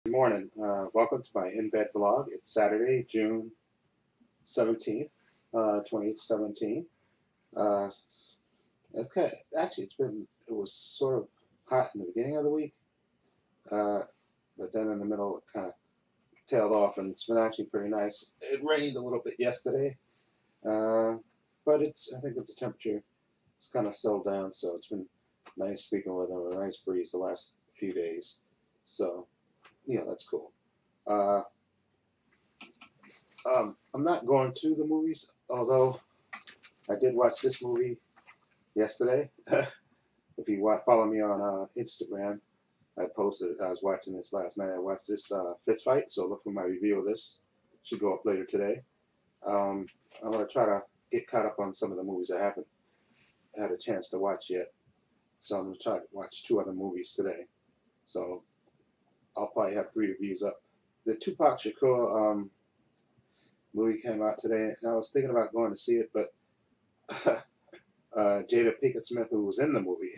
Good morning. Welcome to my in-bed vlog. It's Saturday, June 17th, 2017. Uh, okay, actually, it was sort of hot in the beginning of the week, uh, but then in the middle it kind of tailed off, and it's been actually pretty nice. It rained a little bit yesterday, uh, but I think that the temperature it's kind of settled down, so it's been nice sleeping with a nice breeze the last few days. So, that's cool. Uh, I'm not going to the movies, although I did watch this movie yesterday. If you follow me on Instagram, I posted. I was watching this last night. I watched this Fist Fight, so look for my review of this. Should go up later today. Um, I'm gonna try to get caught up on some of the movies I haven't had a chance to watch yet. So I'm gonna try to watch two other movies today. So I'll probably have three reviews up. The Tupac Shakur movie came out today, and I was thinking about going to see it, but Jada Pinkett Smith, who was in the movie,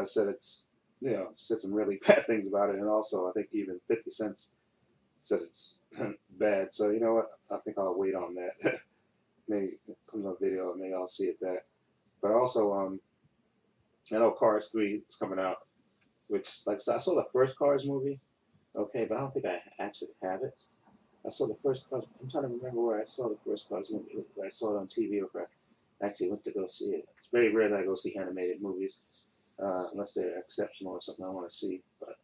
said said some really bad things about it, and also I think even 50 Cent said it's bad. So you know what? I think I'll wait on that. Maybe it comes on video, maybe I'll see it that. But also, I know Cars 3 is coming out, which so I saw the first Cars movie, okay, but I don't think I actually have it. I saw the first Cars. I'm trying to remember where I saw the first Cars movie. Where I saw it on TV or where I actually went to go see it. It's very rare that I go see animated movies, unless they're exceptional or something I want to see. But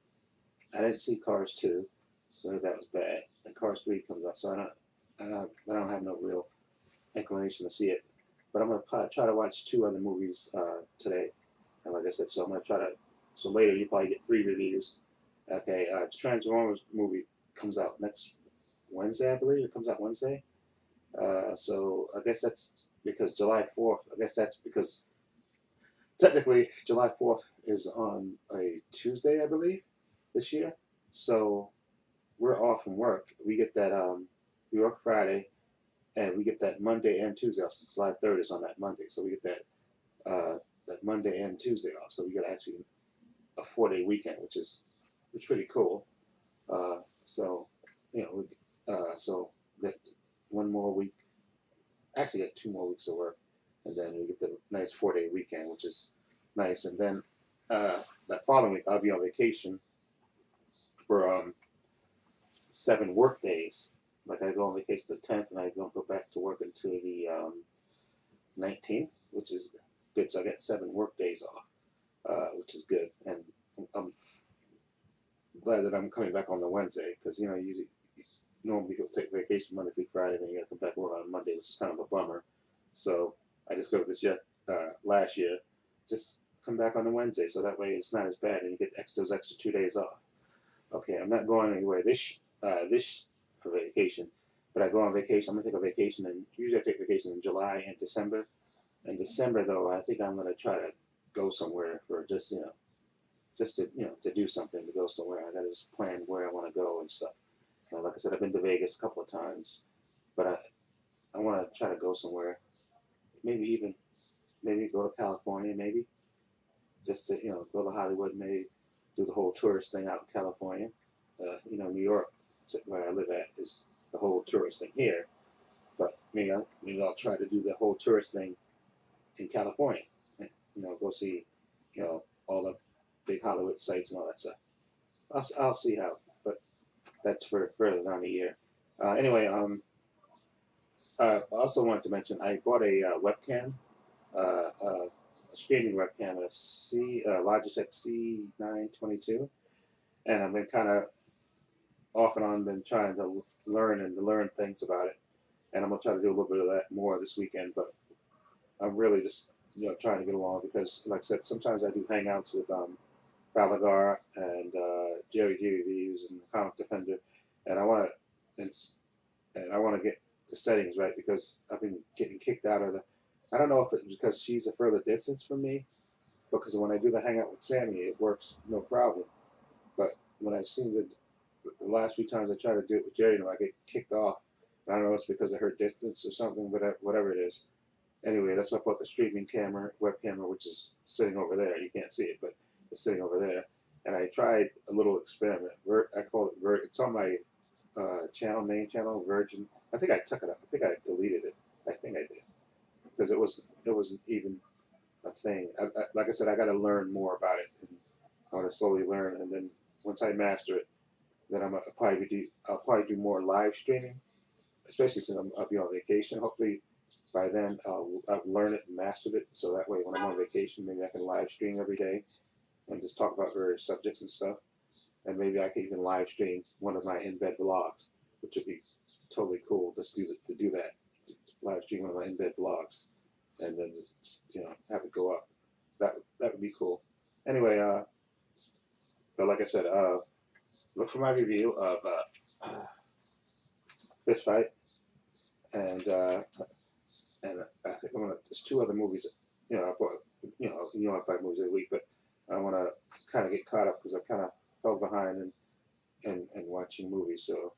I didn't see Cars 2, so that was bad. And Cars 3 comes out, so I don't have no real inclination to see it. But I'm gonna try to watch two other movies today, and like I said, so I'm gonna try to. So later you probably get three reviews. Okay, Transformers movie comes out next Wednesday, I believe. It comes out Wednesday. So I guess that's because July 4th. I guess that's because technically July 4th is on a Tuesday, I believe, this year. So we're off from work. We work Friday, and we get that Monday and Tuesday off. So July 3rd is on that Monday. So we get that Monday and Tuesday off. So we get actually a 4-day weekend, which is pretty cool. So, so we get one more week, actually got 2 more weeks of work, and then we get the nice 4-day weekend, which is nice. And then that following week, I'll be on vacation for 7 work days. Like I go on vacation the 10th, and I don't go back to work until the 19th, which is good. So I get 7 work days off, which is good. And I'm glad that I'm coming back on the Wednesday because usually normally people take vacation Monday through Friday, then you got to come back work on Monday, which is kind of a bummer. So I just go with this last year, just come back on the Wednesday, so that way it's not as bad, and you get those extra 2 days off. Okay, I'm not going anywhere this for vacation, but I go on vacation. I'm gonna take a vacation, and usually I take vacation in July and December. In December, though, I think I'm gonna try to go somewhere for just to do something, to go somewhere. I gotta just plan where I want to go and stuff. Like I said, I've been to Vegas a couple of times, but I want to try to go somewhere. Maybe go to California. Maybe just to go to Hollywood. Maybe do the whole tourist thing out in California. New York, where I live at, is the whole tourist thing here. But maybe I'll try to do the whole tourist thing in California. Go see all the big Hollywood sites and all that stuff. I'll see how, but that's for further down the year. Anyway, I also wanted to mention I bought a webcam, a streaming webcam, Logitech C922, and I've been kind of off and on been trying to learn things about it, and I'm gonna try to do a little bit of that more this weekend. But I'm really just trying to get along because, like I said, sometimes I do hangouts with Balagar and Jerry G Reviews and Comic Defender, and I want to I want to get the settings right because I've been getting kicked out of the. I don't know if it's because she's a further distance from me, because when I do the hangout with Sammy, it works no problem. But when I seen the last few times I try to do it with Jerry, I get kicked off. I don't know if it's because of her distance or something, but whatever it is. Anyway, that's why I bought the streaming web camera, which is sitting over there. You can't see it, but it's sitting over there. and I tried a little experiment. I call it it's on my channel, main channel, Virgin. I think I took it up. I think I deleted it. I think I did because it wasn't even a thing. Like I said, I got to learn more about it. And I want to slowly learn, and then once I master it, then I'll probably do more live streaming, especially since I'll be on vacation. Hopefully, by then I've learned it and mastered it, so that way when I'm on vacation, maybe I can live stream every day and just talk about various subjects and stuff. And maybe I could even live stream one of my in bed vlogs, which would be totally cool. Just to do that, live stream one of my in bed vlogs, and then just, have it go up. That would be cool. Anyway, but like I said, look for my review of Fist Fight, and I think there's two other movies. I bought, I buy movies every week, but I want to kind of get caught up because I kind of fell behind and watching movies. So,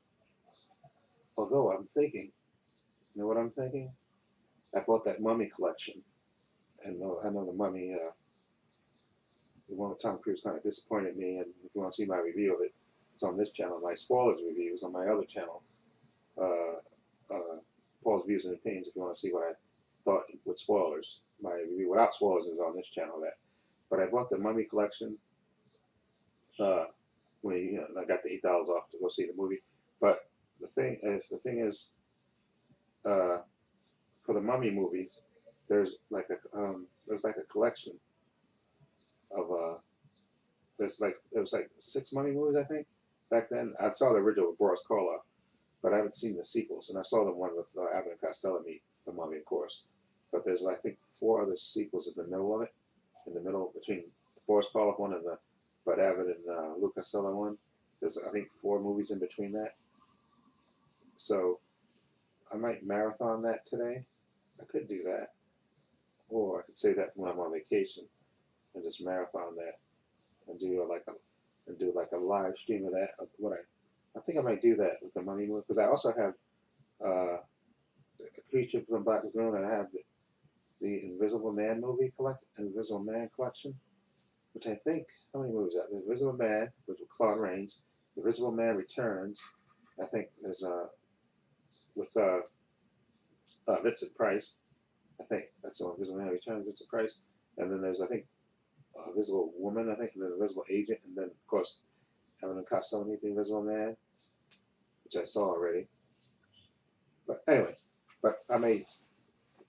although I'm thinking, you know what I'm thinking? I bought that Mummy collection, and I know the Mummy. The one with Tom Cruise kind of disappointed me, and if you want to see my review of it, it's on this channel. My spoilers reviews on my other channel, Paul's Views and Opinions. If you want to see what I thought with spoilers, my review without spoilers is on this channel. But I bought the Mummy collection when I got the $8 off to go see the movie. But the thing is, for the Mummy movies, there's like a collection of there was like 6 Mummy movies, I think, back then. I saw the original with Boris Karloff, but I haven't seen the sequels, and I saw the one with Abbott and Costello meet the Mummy, of course. But there's, I think, 4 other sequels in the middle of it, between the Boris Karloff one and the Bud Abbott and Lou Costello one. There's, I think, 4 movies in between that. So I might marathon that today. I could do that, or I could say that when I'm on vacation and just marathon that and do like a live stream of that. I think I might do that with the Mummy movie, because I also have a Creature from Black Lagoon, and I have the Invisible Man collection, which I think, how many movies are there? The Invisible Man, which with Claude Rains, The Invisible Man Returns. I think there's with Vincent Price. I think that's the one. Invisible Man Returns, Vincent Price, and then there's, I think, Invisible Woman, I think, and then Invisible Agent, and then of course Abbott and Costello meet the Invisible Man, which I saw already. But anyway, I may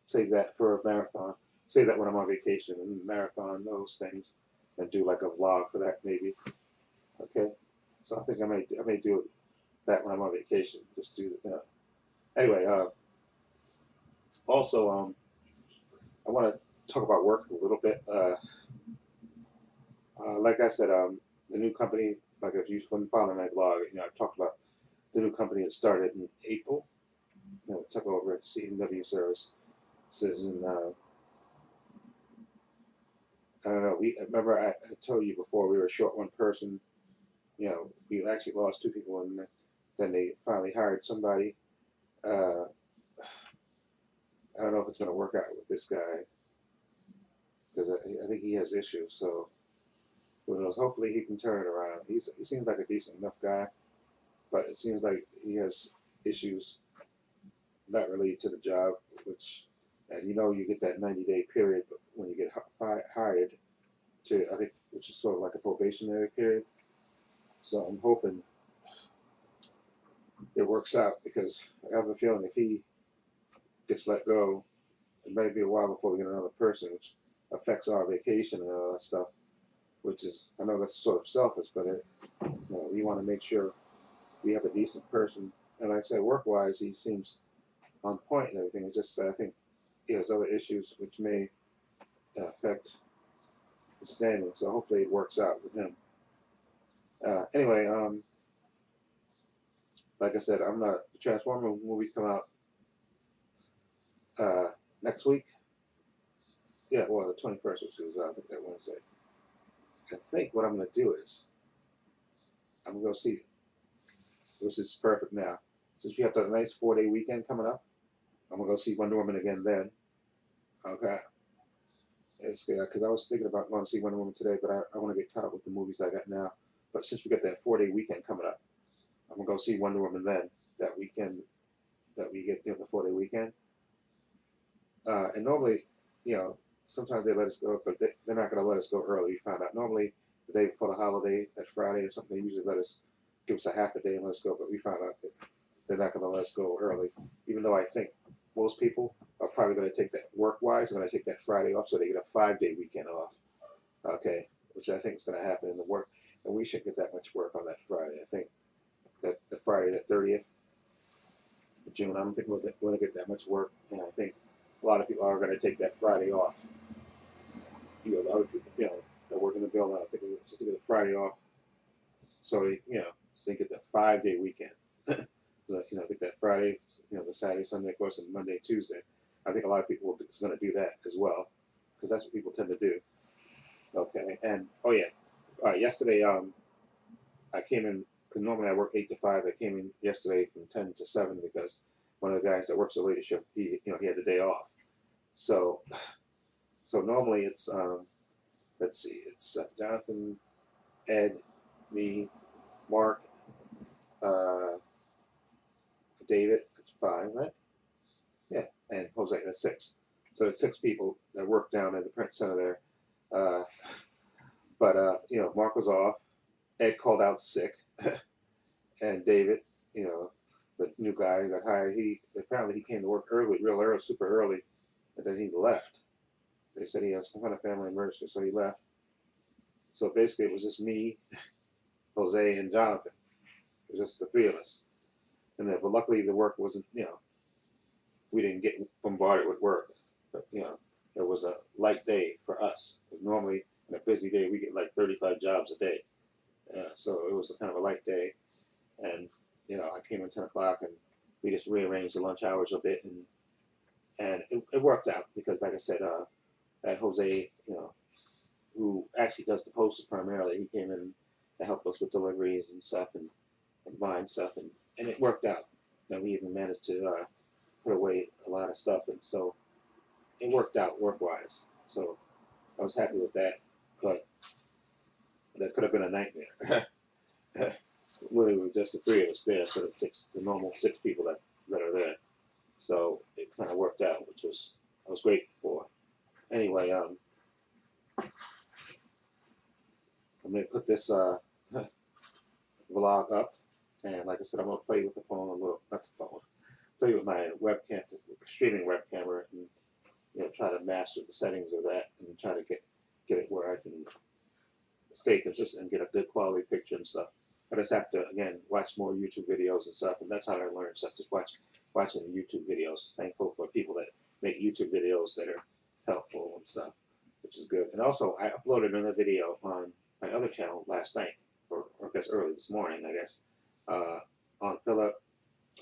save that for a marathon. Save that when I'm on vacation and marathon those things, and do like a vlog for that maybe. Okay, so I think I may do that when I'm on vacation. Just do Anyway, also I want to talk about work a little bit. Like I said, the new company, like if you've been following my blog, I've talked about the new company that started in April. Took over CNW services, and I don't know. Remember I told you before we were short one person. We actually lost 2 people, and then they finally hired somebody. I don't know if it's going to work out with this guy, because I think he has issues. So hopefully he can turn it around. He seems like a decent enough guy, but it seems like he has issues not related to the job, and you get that 90-day period when you get hired I think, which is sort of like a probationary period. So I'm hoping it works out, because I have a feeling if he gets let go, it might be a while before we get another person, which affects our vacation and all that stuff, which is, I know that's sort of selfish, but we want to make sure we have a decent person. And like I said, work-wise, he seems on point and everything. It's just that I think he has other issues which may affect his standing. So hopefully it works out with him. Anyway, like I said, the Transformer movies come out next week. Yeah, well, the 21st, which is I think that Wednesday. I think what I'm going to do is I'm going to go see it, which is perfect now. Since we have that nice 4-day weekend coming up, I'm going to go see Wonder Woman again then. Okay. It's because I was thinking about going to see Wonder Woman today, but I want to get caught up with the movies I got now. But since we got that 4-day weekend coming up, I'm gonna go see Wonder Woman then. That weekend that we get the 4-day weekend. And normally, you know, sometimes they let us go, but they're not going to let us go early. We found out normally the day before the holiday, that Friday or something, they usually give us a half a day and let us go. But we found out that they're not going to let us go early, even though I think most people are probably going to take that work-wise. They're going to take that Friday off, so they get a 5-day weekend off. Okay, which I think is going to happen in the work, and we shouldn't get that much work on that Friday. I think that the Friday the 30th of June, I don't think we're going to get that much work, and I think a lot of people are going to take that Friday off. You know, the other people, you know, that work in the building, I think it's just to get a Friday off, so so they get the 5-day weekend. So, get that Friday, the Saturday, Sunday, of course, and Monday, Tuesday. I think a lot of people is going to do that as well, because that's what people tend to do. Okay, and oh yeah, yesterday I came in because normally I work 8 to 5. I came in yesterday from 10 to 7 because one of the guys that works the later shift, he had the day off. So normally it's let's see, it's Jonathan, Ed, me, Mark, uh, David. That's 5, right? Yeah, and Jose. That's 6. So it's 6 people that work down at the print center there. But Mark was off. Ed called out sick, and David, the new guy who got hired, apparently he came to work early, real early, super early, and then he left. They said he had some kind of family emergency, so he left. So basically, it was just me, Jose, and Jonathan. It was just the 3 of us. And then, but luckily, the work wasn't, we didn't get bombarded with work. But, it was a light day for us. Normally, in a busy day, we get like 35 jobs a day. So it was a kind of a light day. And, I came in 10 o'clock and we just rearranged the lunch hours a bit. And it worked out because, like I said, that Jose, who actually does the poster primarily, he came in to help us with deliveries and stuff and buying stuff. And it worked out. And we even managed to put away a lot of stuff. And so it worked out work-wise. So I was happy with that. But that could have been a nightmare. Literally, with just the 3 of us there, so the normal 6 people that are there. So it kind of worked out, which I was grateful for. Anyway, I'm gonna put this vlog up, and like I said, I'm gonna play with the phone a little, not the phone, play with my webcam, streaming web camera, and try to master the settings of that, and try to get it where I can stay consistent and get a good quality picture and stuff. I just have to, again, watch more YouTube videos and stuff, and that's how I learn stuff, just watching the YouTube videos. Thankful for people that make YouTube videos that are helpful and stuff, which is good. And also, I uploaded another video on my other channel last night, or I guess early this morning, I guess, on Philip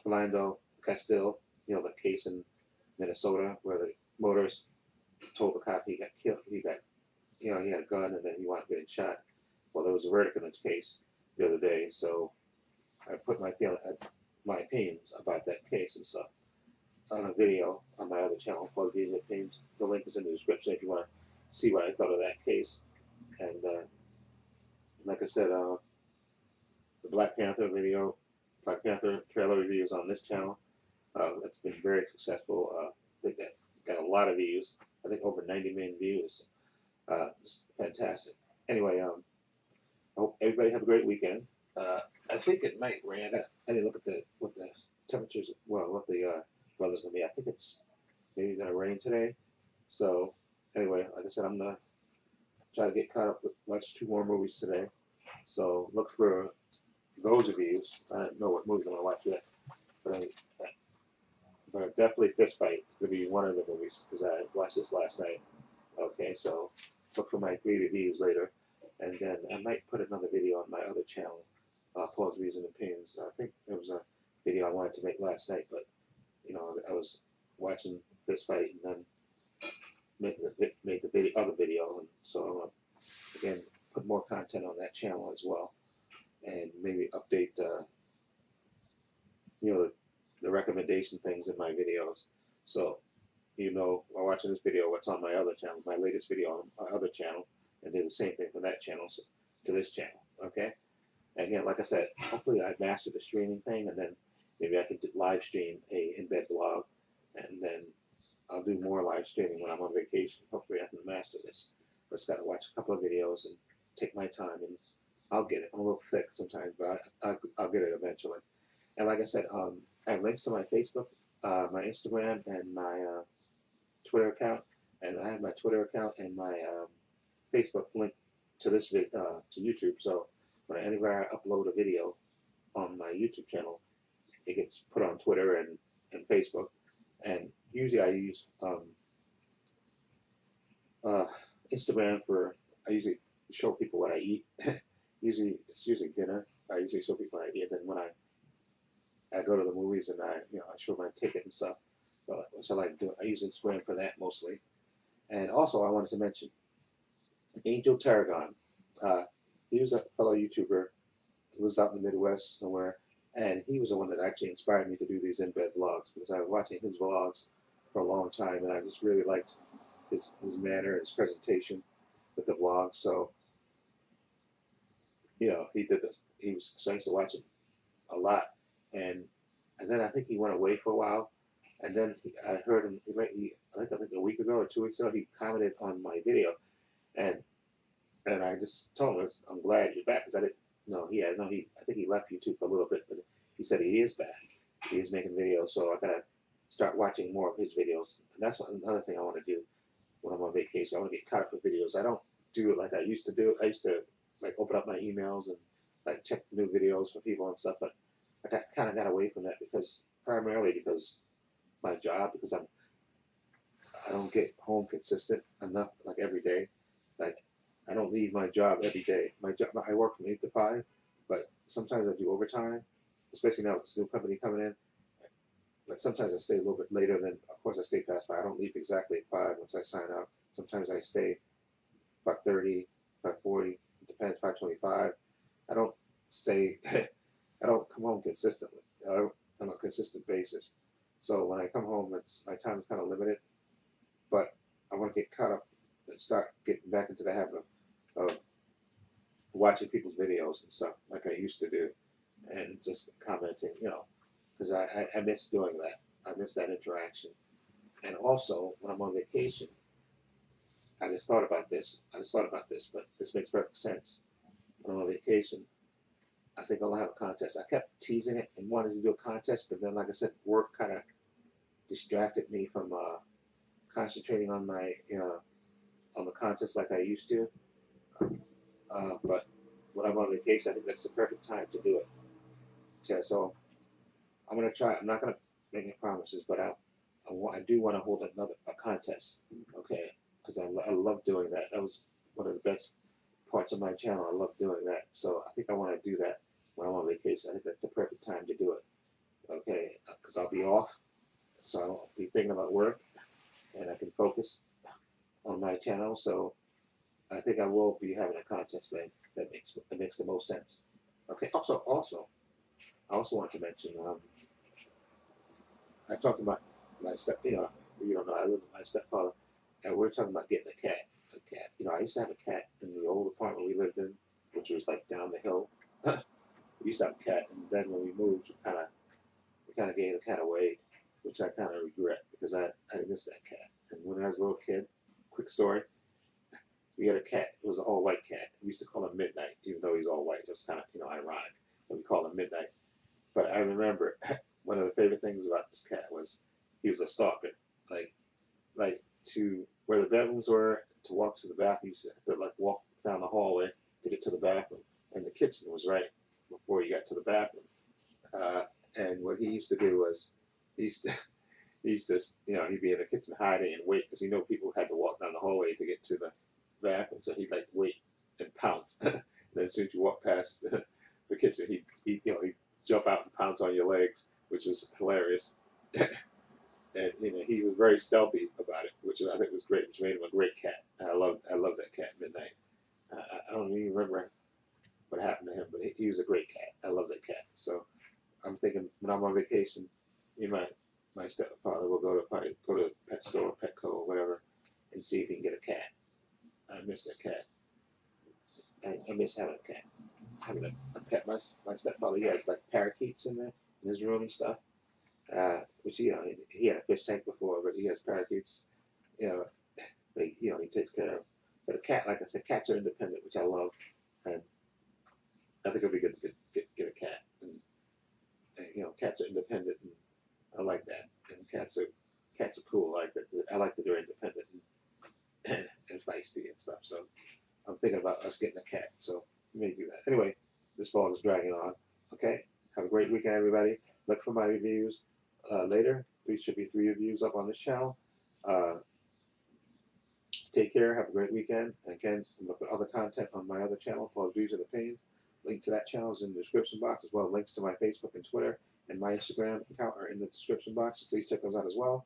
Philando Castile, the case in Minnesota where the motorist told the cop he got killed. He had a gun and then he wound up getting shot. Well, there was a verdict in his case the other day, so I put my opinions about that case and stuff on a video on my other channel called These Opinions. The link is in the description if you want to see what I thought of that case. And like I said, the Black Panther trailer reviews on this channel. That's been very successful. I think that got a lot of views. I think over 90 million views. It's fantastic. Anyway, I hope everybody have a great weekend. I think it might rain. I didn't look at what the temperatures, what the weather's gonna be. I think it's maybe gonna rain today. So anyway, like I said, I'm gonna try to get caught up with watch 2 more movies today. So look for those reviews. I don't know what movies I'm gonna watch yet, but definitely Fist Fight is gonna be one of the movies because I watched this last night. Okay, so look for my 3 reviews later, and then I might put another video on my other channel, Paul's Views and Opinions. I think there was a video I wanted to make last night, but I was watching Fist Fight and then made the other video, and so I'm gonna again put more content on that channel as well, and maybe update the recommendation things in my videos. So you know, while watching this video, what's on my other channel, my latest video on my other channel, and do the same thing from that channel to this channel. Okay. And again, like I said, hopefully I mastered the streaming thing, and then maybe I could live stream a in-bed vlog, and then I'll do more live streaming when I'm on vacation. Hopefully I can master this. Just got to watch a couple of videos and take my time, and I'll get it. I'm a little thick sometimes, but I'll get it eventually. And like I said, I have links to my Facebook, my Instagram, and my Twitter account. And I have my Twitter account and my Facebook link to this to YouTube. So anywhere I upload a video on my YouTube channel, it gets put on Twitter and Facebook. And usually I use Instagram I usually show people what I eat. It's usually dinner. I usually show people what I eat. And then when I go to the movies and I show my ticket and stuff. So that's what I like to do. I use Instagram for that mostly. And also I wanted to mention Angel Tarragon. He was a fellow YouTuber. He lives out in the Midwest somewhere. And he was the one that actually inspired me to do these in-bed vlogs, because I was watching his vlogs for a long time, and I just really liked his manner, his presentation with the vlog. So, he did this. So I used to watch him a lot, and then I think he went away for a while, and then I heard him. I think a week ago or 2 weeks ago, he commented on my video, and I just told him, I'm glad you're back, because I didn't. No, I think he left YouTube for a little bit, but he said he is back. He is making videos, so I gotta start watching more of his videos. And that's another thing I want to do when I'm on vacation. I want to get caught up with videos. I don't do it like I used to do. I used to like open up my emails and like check new videos for people and stuff, but I kind of got away from that primarily because my job, because I don't get home consistent enough, like every day. Like I don't leave my job every day. My job, I work from 8 to 5, but sometimes I do overtime, especially now with this new company coming in. But sometimes I stay a little bit later than, of course, I stay past 5. I don't leave exactly at 5 once I sign out. Sometimes I stay 5:30, 5:40, it depends, 5:25. I don't stay, I don't come home consistently, on a consistent basis. So when I come home, my time is kind of limited, but I want to get caught up and start getting back into the habit of watching people's videos and stuff like I used to do, and just commenting, because I miss doing that. I miss that interaction. And also, when I'm on vacation, I just thought about this, but this makes perfect sense. When I'm on vacation, I think I'll have a contest. I kept teasing it and wanted to do a contest, but then, like I said, work kind of distracted me from concentrating on my, on the contest like I used to. But when I'm on vacation, I think that's the perfect time to do it. Yeah, so I'm gonna try. I'm not gonna make any promises, but I do want to hold a contest. Okay, because I love doing that. That was one of the best parts of my channel. I love doing that. So I think I want to do that when I'm on vacation. I think that's the perfect time to do it. Okay, because I'll be off, so I won't be thinking about work, and I can focus on my channel. So I think I will be having a contest then. That makes the most sense. Okay. Also, I also want to mention. I talked about my you don't know, I live with my stepfather, and we're talking about getting a cat. I used to have a cat in the old apartment we lived in, which was like down the hill. We used to have a cat, and then when we moved, we kind of gave the cat away, which I kind of regret because I missed that cat. And when I was a little kid, quick story, we had a cat. It was an all white cat. We used to call him Midnight, even though he's all white. It was kind of ironic that we called him Midnight. But I remember one of the favorite things about this cat was he was a stalker. Like to where the bedrooms were, to walk to the bathroom, you used to have to like walk down the hallway to get to the bathroom, and the kitchen was right before you got to the bathroom. And what he used to do was he used to he'd be in the kitchen hiding and wait because he knew people had to walk down the hallway to get to the bathroom, so he'd like wait and pounce. And then as soon as you walk past the kitchen, he'd jump out and pounce on your legs, which was hilarious. And he was very stealthy about it, which I think was great, which made him a great cat. I love that cat, Midnight. I don't even remember what happened to him, but he was a great cat. I love that cat. So I'm thinking when I'm on vacation, my my stepfather will probably go to pet store, Petco, or whatever, and see if he can get a cat. I miss a cat. I miss having a cat, having a pet. My stepfather, he has like parakeets in there in his room and stuff. Which he had a fish tank before, but he has parakeets. You know, he takes care of. But a cat, like I said, cats are independent, which I love, and I think it'd be good to get a cat. And cats are independent, and I like that. And cats are cool. I like that they're independent and feisty and stuff. So I'm thinking about us getting a cat. So we may do that. Anyway, this vlog is dragging on. Okay, have a great weekend, everybody. Look for my reviews later. There should be 3 reviews up on this channel. Take care. Have a great weekend. Again, I'm going to put other content on my other channel called Views of the Pain. Link to that channel is in the description box, as well as links to my Facebook and Twitter and my Instagram account are in the description box. So please check those out as well.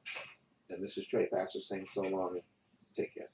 And this is Trepacer saying so long. Take care.